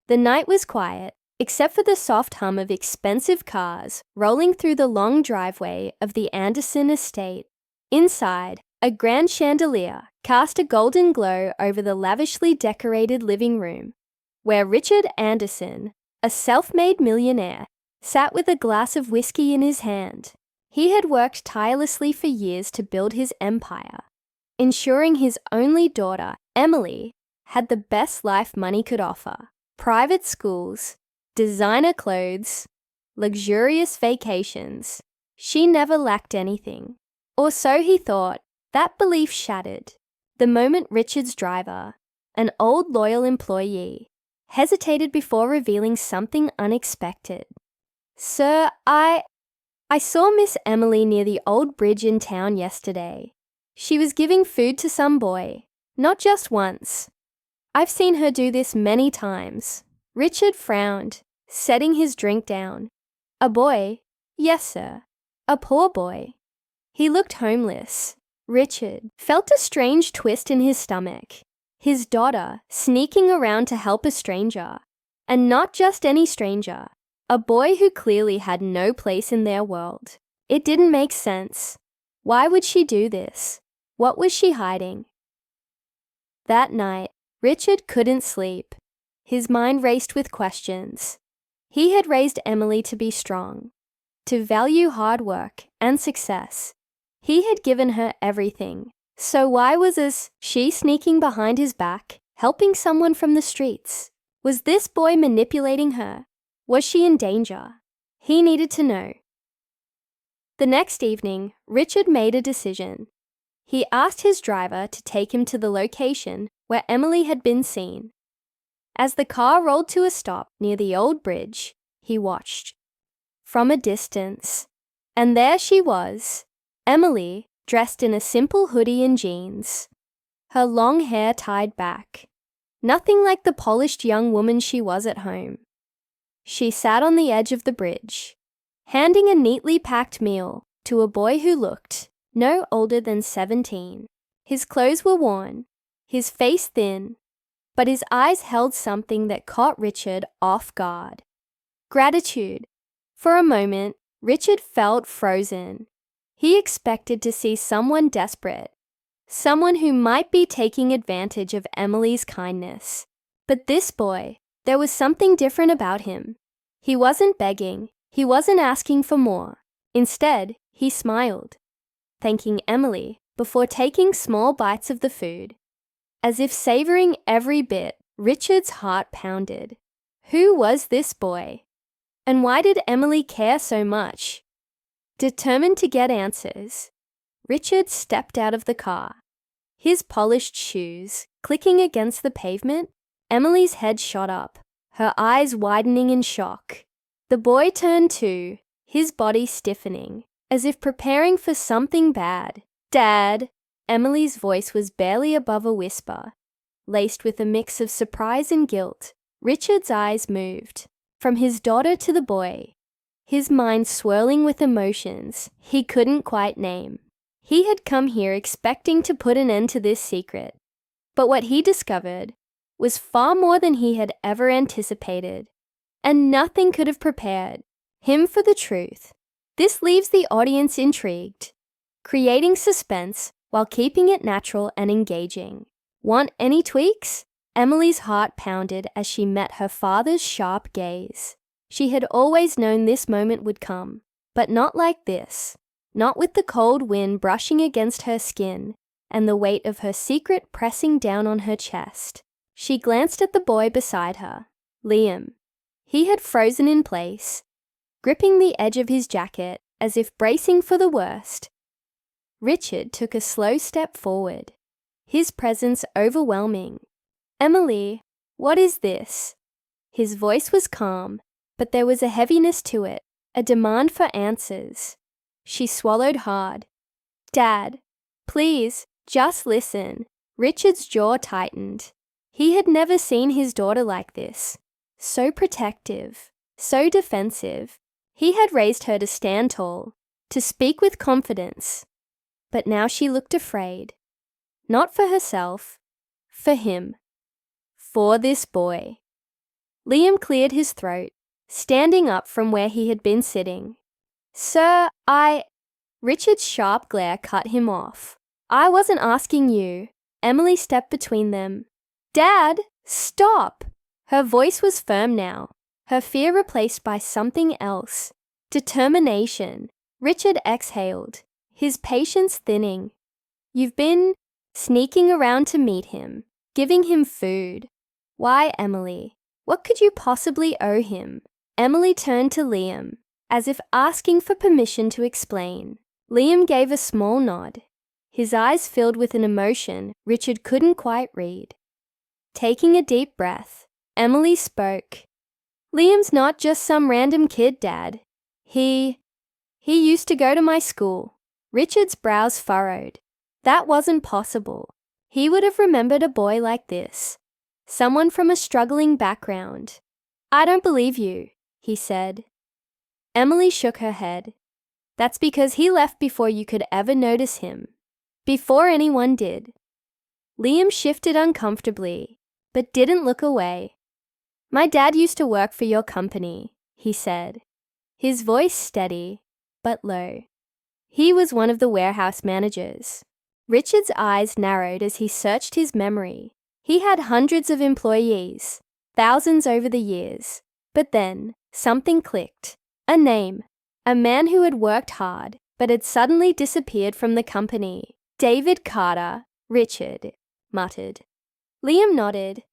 The night was quiet, except for the soft hum of expensive cars rolling through the long driveway of the Anderson estate. Inside, a grand chandelier cast a golden glow over the lavishly decorated living room, where Richard Anderson, a self-made millionaire, sat with a glass of whiskey in his hand. He had worked tirelessly for years to build his empire, ensuring his only daughter, Emily, had the best life money could offer. Private schools, designer clothes, luxurious vacations. She never lacked anything. Or so he thought. That belief shattered the moment Richard's driver, an old loyal employee, hesitated before revealing something unexpected. "Sir, I saw Miss Emily near the old bridge in town yesterday. She was giving food to some boy, not just once. I've seen her do this many times." Richard frowned, setting his drink down. "A boy?" "Yes, sir. A poor boy." He looked homeless. Richard felt a strange twist in his stomach. His daughter sneaking around to help a stranger. And not just any stranger. A boy who clearly had no place in their world. It didn't make sense. Why would she do this? What was she hiding? That night, Richard couldn't sleep. His mind raced with questions. He had raised Emily to be strong, to value hard work and success. He had given her everything. So why was she sneaking behind his back, helping someone from the streets? Was this boy manipulating her? Was she in danger? He needed to know. The next evening, Richard made a decision. He asked his driver to take him to the location where Emily had been seen. As the car rolled to a stop near the old bridge, he watched. From a distance. And there she was, Emily, dressed in a simple hoodie and jeans. Her long hair tied back. Nothing like the polished young woman she was at home. She sat on the edge of the bridge, handing a neatly packed meal to a boy who looked no older than 17. His clothes were worn, his face thin, but his eyes held something that caught Richard off guard. Gratitude. For a moment, Richard felt frozen. He expected to see someone desperate, someone who might be taking advantage of Emily's kindness. But this boy, there was something different about him. He wasn't begging, he wasn't asking for more. Instead, he smiled, thanking Emily before taking small bites of the food. As if savoring every bit, Richard's heart pounded. Who was this boy? And why did Emily care so much? Determined to get answers, Richard stepped out of the car. His polished shoes clicking against the pavement, Emily's head shot up, her eyes widening in shock. The boy turned too, his body stiffening, as if preparing for something bad. "Dad!" Emily's voice was barely above a whisper, laced with a mix of surprise and guilt. Richard's eyes moved, from his daughter to the boy, his mind swirling with emotions he couldn't quite name. He had come here expecting to put an end to this secret, but what he discovered was far more than he had ever anticipated, and nothing could have prepared him for the truth. This leaves the audience intrigued, creating suspense while keeping it natural and engaging. Want any tweaks? Emily's heart pounded as she met her father's sharp gaze. She had always known this moment would come, but not like this. Not with the cold wind brushing against her skin and the weight of her secret pressing down on her chest. She glanced at the boy beside her, Liam. He had frozen in place, gripping the edge of his jacket as if bracing for the worst. Richard took a slow step forward, his presence overwhelming. "Emily, what is this?" His voice was calm, but there was a heaviness to it, a demand for answers. She swallowed hard. "Dad, please, just listen." Richard's jaw tightened. He had never seen his daughter like this, so protective, so defensive. He had raised her to stand tall, to speak with confidence. But now she looked afraid. Not for herself, for him. For this boy. Liam cleared his throat, standing up from where he had been sitting. "Sir, Richard's sharp glare cut him off. "I wasn't asking you." Emily stepped between them. "Dad, stop!" Her voice was firm now, her fear replaced by something else. Determination. Richard exhaled, his patience thinning. "You've been sneaking around to meet him, giving him food. Why, Emily? What could you possibly owe him?" Emily turned to Liam, as if asking for permission to explain. Liam gave a small nod, his eyes filled with an emotion Richard couldn't quite read. Taking a deep breath, Emily spoke. "Liam's not just some random kid, Dad. He used to go to my school." Richard's brows furrowed. That wasn't possible. He would have remembered a boy like this, someone from a struggling background. "I don't believe you," he said. Emily shook her head. "That's because he left before you could ever notice him. Before anyone did." Liam shifted uncomfortably, but didn't look away. "My dad used to work for your company," he said, his voice steady, but low. "He was one of the warehouse managers." Richard's eyes narrowed as he searched his memory. He had hundreds of employees, thousands over the years. But then, something clicked. A name. A man who had worked hard, but had suddenly disappeared from the company. "David Carter," Richard muttered. Liam nodded.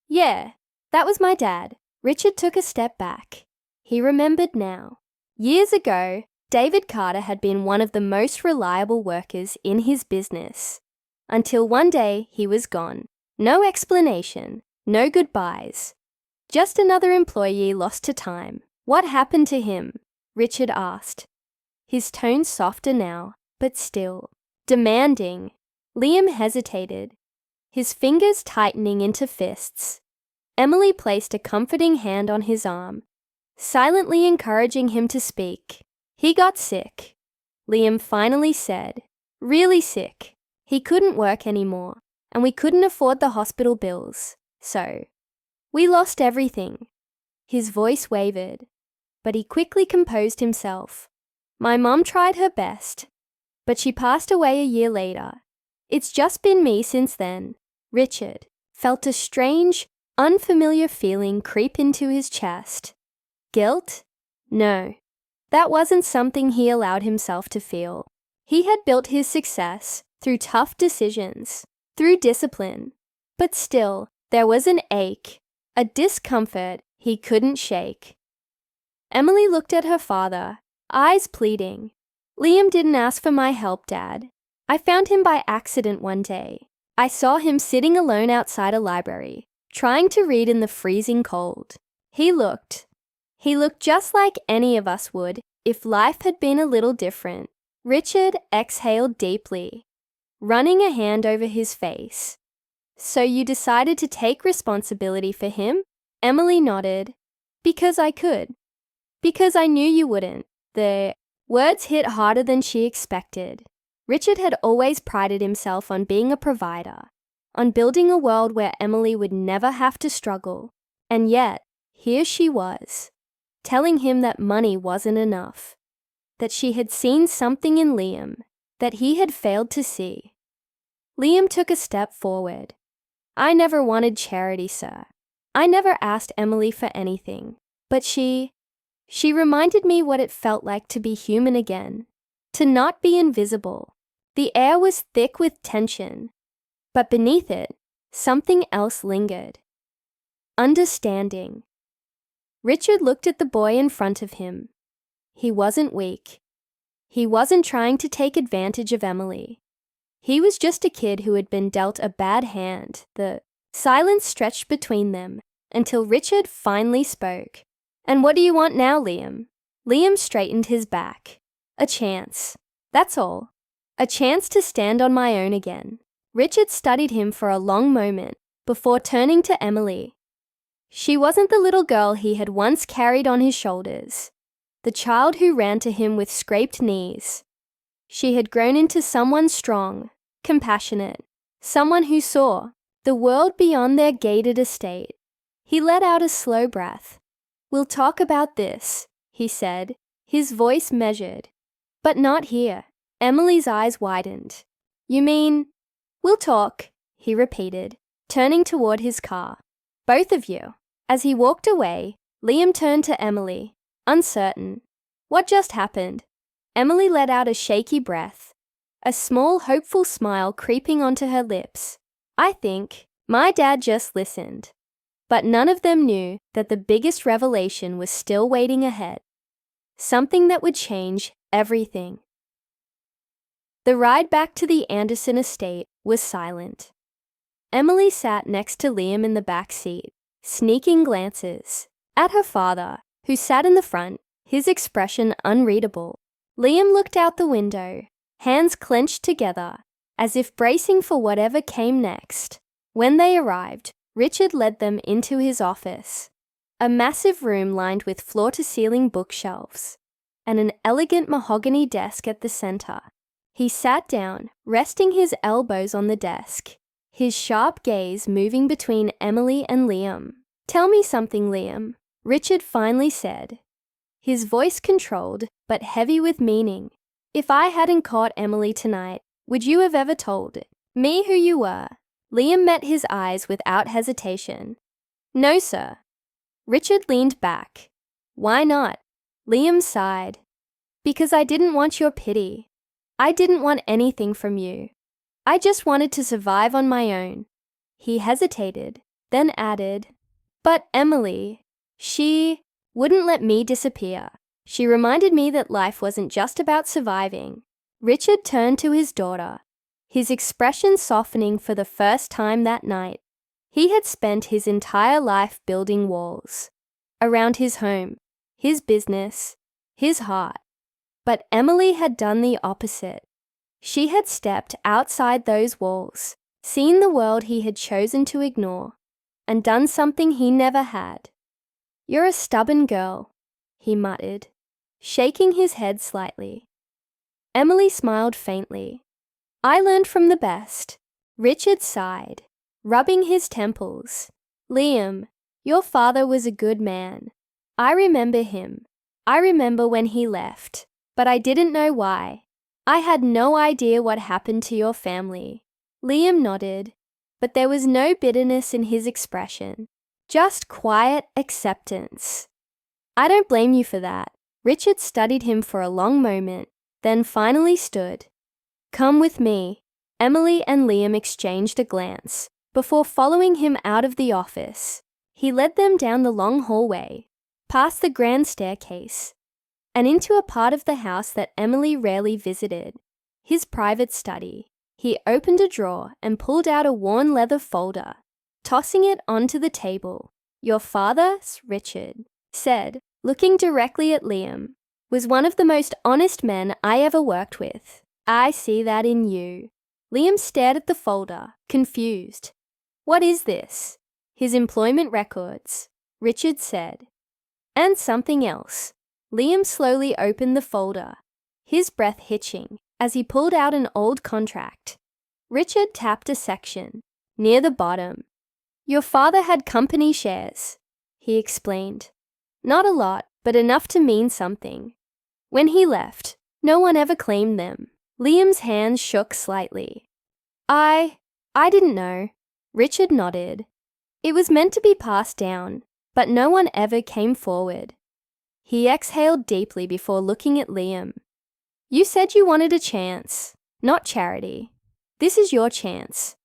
"Yeah, that was my dad." Richard took a step back. He remembered now. Years ago, David Carter had been one of the most reliable workers in his business. Until one day he was gone. No explanation, no goodbyes. Just another employee lost to time. "What happened to him?" Richard asked. His tone softer now, but still demanding. Liam hesitated, his fingers tightening into fists. Emily placed a comforting hand on his arm, silently encouraging him to speak. "He got sick," Liam finally said. "Really sick. He couldn't work anymore, and we couldn't afford the hospital bills. So, we lost everything." His voice wavered, but he quickly composed himself. "My mom tried her best, but she passed away a year later. It's just been me since then." Richard felt a strange, unfamiliar feeling creep into his chest. Guilt? No. That wasn't something he allowed himself to feel. He had built his success through tough decisions, through discipline. But still, there was an ache, a discomfort he couldn't shake. Emily looked at her father, eyes pleading. "Liam didn't ask for my help, Dad. I found him by accident one day. I saw him sitting alone outside a library, trying to read in the freezing cold. He looked just like any of us would if life had been a little different." Richard exhaled deeply, running a hand over his face. "So you decided to take responsibility for him?" Emily nodded. "Because I could. Because I knew you wouldn't." The words hit harder than she expected. Richard had always prided himself on being a provider, on building a world where Emily would never have to struggle. And yet, here she was, telling him that money wasn't enough, that she had seen something in Liam that he had failed to see. Liam took a step forward. "I never wanted charity, sir. I never asked Emily for anything. But she reminded me what it felt like to be human again, to not be invisible." The air was thick with tension, but beneath it, something else lingered. Understanding. Richard looked at the boy in front of him. He wasn't weak. He wasn't trying to take advantage of Emily. He was just a kid who had been dealt a bad hand. The silence stretched between them until Richard finally spoke. "And what do you want now, Liam?" Liam straightened his back. "A chance. That's all. A chance to stand on my own again." Richard studied him for a long moment before turning to Emily. She wasn't the little girl he had once carried on his shoulders, the child who ran to him with scraped knees. She had grown into someone strong, compassionate, someone who saw the world beyond their gated estate. He let out a slow breath. "We'll talk about this," he said, his voice measured. "But not here." Emily's eyes widened. "You mean—" "We'll talk," he repeated, turning toward his car. "Both of you." As he walked away, Liam turned to Emily, uncertain. "What just happened?" Emily let out a shaky breath, a small, hopeful smile creeping onto her lips. "I think my dad just listened." But none of them knew that the biggest revelation was still waiting ahead. Something that would change everything. The ride back to the Anderson estate was silent. Emily sat next to Liam in the back seat, sneaking glances at her father, who sat in the front, his expression unreadable. Liam looked out the window, hands clenched together, as if bracing for whatever came next. When they arrived, Richard led them into his office, a massive room lined with floor-to-ceiling bookshelves, and an elegant mahogany desk at the center. He sat down, resting his elbows on the desk, his sharp gaze moving between Emily and Liam. "Tell me something, Liam," Richard finally said, his voice controlled but heavy with meaning. "If I hadn't caught Emily tonight, would you have ever told me who you were?" Liam met his eyes without hesitation. "No, sir." Richard leaned back. "Why not?" Liam sighed. "Because I didn't want your pity. I didn't want anything from you. I just wanted to survive on my own." He hesitated, then added, "But Emily, she wouldn't let me disappear. She reminded me that life wasn't just about surviving." Richard turned to his daughter, his expression softening for the first time that night. He had spent his entire life building walls around his home, his business, his heart. But Emily had done the opposite. She had stepped outside those walls, seen the world he had chosen to ignore, and done something he never had. "You're a stubborn girl," he muttered, shaking his head slightly. Emily smiled faintly. "I learned from the best." Richard sighed, rubbing his temples. "Liam, your father was a good man. I remember him. I remember when he left, but I didn't know why. I had no idea what happened to your family." Liam nodded, but there was no bitterness in his expression, just quiet acceptance. "I don't blame you for that." Richard studied him for a long moment, then finally stood. "Come with me." Emily and Liam exchanged a glance before following him out of the office. He led them down the long hallway, past the grand staircase, and into a part of the house that Emily rarely visited, his private study. He opened a drawer and pulled out a worn leather folder, tossing it onto the table. "Your father," Richard said, looking directly at Liam, "was one of the most honest men I ever worked with. I see that in you." Liam stared at the folder, confused. "What is this?" "His employment records," Richard said. "And something else." Liam slowly opened the folder, his breath hitching as he pulled out an old contract. Richard tapped a section, near the bottom. "Your father had company shares," he explained. "Not a lot, but enough to mean something. When he left, no one ever claimed them." Liam's hands shook slightly. I didn't know." Richard nodded. "It was meant to be passed down, but no one ever came forward." He exhaled deeply before looking at Liam. "You said you wanted a chance, not charity. This is your chance.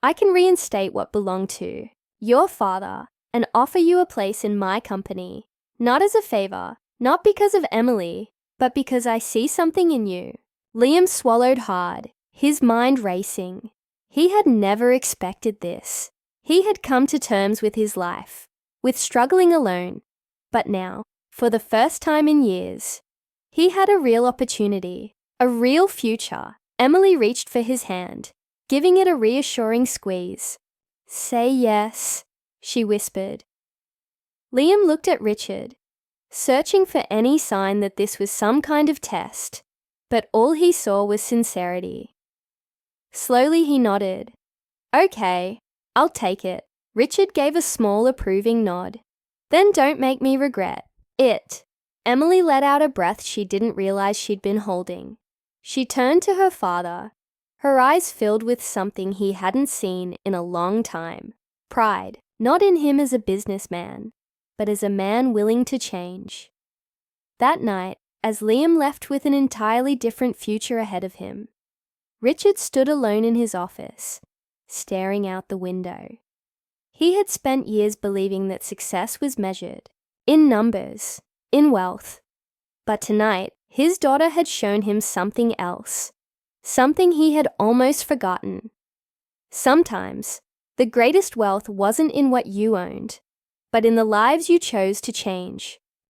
I can reinstate what belonged to your father and offer you a place in my company, not as a favor, not because of Emily, but because I see something in you." Liam swallowed hard, his mind racing. He had never expected this. He had come to terms with his life, with struggling alone. But now, for the first time in years, he had a real opportunity, a real future. Emily reached for his hand, giving it a reassuring squeeze. "Say yes," she whispered. Liam looked at Richard, searching for any sign that this was some kind of test, but all he saw was sincerity. Slowly he nodded. "Okay, I'll take it." Richard gave a small approving nod. Then don't make me regret it. Emily let out a breath she didn't realize she'd been holding. She turned to her father, her eyes filled with something he hadn't seen in a long time. Pride, not in him as a businessman, but as a man willing to change. That night, as Liam left with an entirely different future ahead of him, Richard stood alone in his office, staring out the window. He had spent years believing that success was measured in numbers, in wealth. But tonight, his daughter had shown him something else, something he had almost forgotten. Sometimes, the greatest wealth wasn't in what you owned, but in the lives you chose to change.